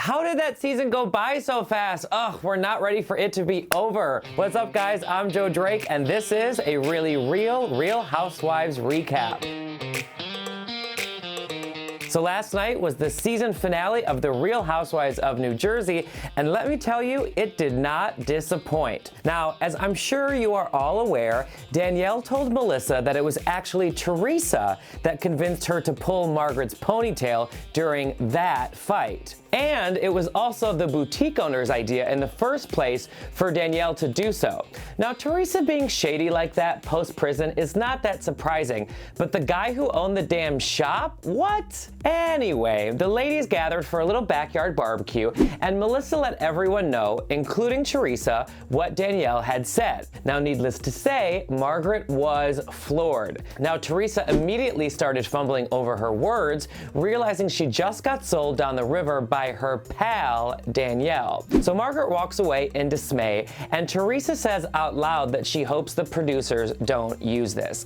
How did that season go by so fast? Ugh, we're not ready for it to be over. What's up, guys? I'm Joe Drake, and this is a really Real Housewives recap. So last night was the season finale of The Real Housewives of New Jersey, and let me tell you, it did not disappoint. Now, as I'm sure you are all aware, Danielle told Melissa that it was actually Teresa that convinced her to pull Margaret's ponytail during that fight. And it was also the boutique owner's idea in the first place for Danielle to do so. Now, Teresa being shady like that post-prison is not that surprising, but the guy who owned the damn shop? What? Anyway, the ladies gathered for a little backyard barbecue, and Melissa let everyone know, including Teresa, what Danielle had said. Now, needless to say, Margaret was floored. Now, Teresa immediately started fumbling over her words, realizing she just got sold down the river by her pal, Danielle. So Margaret walks away in dismay, and Teresa says out loud that she hopes the producers don't use this.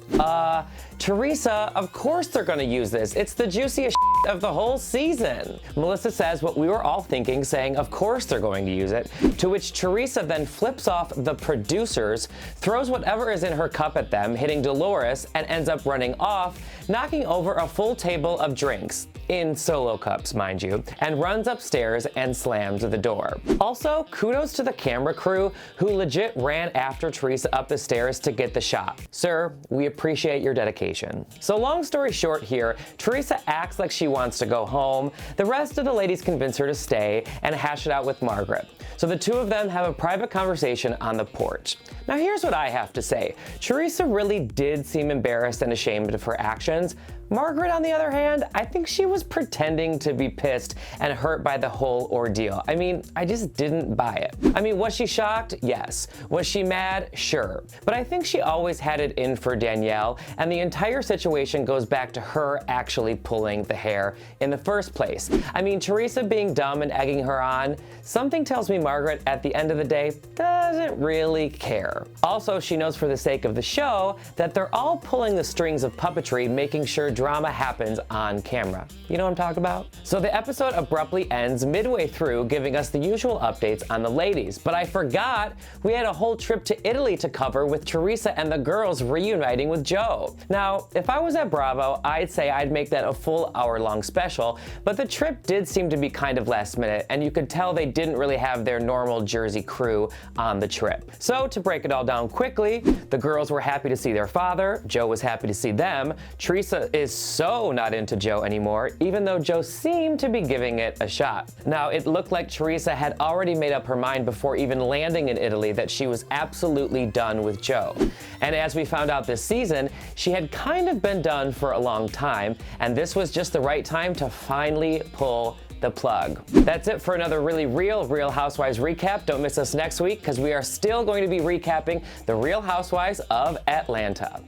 Teresa, of course they're gonna use this. It's the juiciest of the whole season. Melissa says what we were all thinking, saying of course they're going to use it, to which Teresa then flips off the producers, throws whatever is in her cup at them, hitting Dolores, and ends up running off, knocking over a full table of drinks, in solo cups, mind you, and runs upstairs and slams the door. Also, kudos to the camera crew who legit ran after Teresa up the stairs to get the shot. Sir, we appreciate your dedication. So long story short here, Teresa acts like she wants to go home. The rest of the ladies convince her to stay and hash it out with Margaret. So the two of them have a private conversation on the porch. Now here's what I have to say. Teresa really did seem embarrassed and ashamed of her actions. Margaret, on the other hand, I think she was pretending to be pissed and hurt by the whole ordeal. I mean, I just didn't buy it. I mean, was she shocked? Yes. Was she mad? Sure. But I think she always had it in for Danielle, and the entire situation goes back to her actually pulling the hair in the first place. I mean, Teresa being dumb and egging her on, something tells me Margaret, at the end of the day, doesn't really care. Also, she knows for the sake of the show that they're all pulling the strings of puppetry, making sure drama happens on camera. You know what I'm talking about? So the episode abruptly ends midway through, giving us the usual updates on the ladies. But I forgot we had a whole trip to Italy to cover with Teresa and the girls reuniting with Joe. Now, if I was at Bravo, I'd say I'd make that a full hour-long special, but the trip did seem to be kind of last minute, and you could tell they didn't really have their normal Jersey crew on the trip. So to break it all down quickly, the girls were happy to see their father, Joe was happy to see them, Teresa is so not into Joe anymore, even though Joe seemed to be giving it a shot. Now, it looked like Teresa had already made up her mind before even landing in Italy that she was absolutely done with Joe. And as we found out this season, she had kind of been done for a long time, and this was just the right time to finally pull the plug. That's it for another really Real Housewives recap. Don't miss us next week, because we are still going to be recapping The Real Housewives of Atlanta.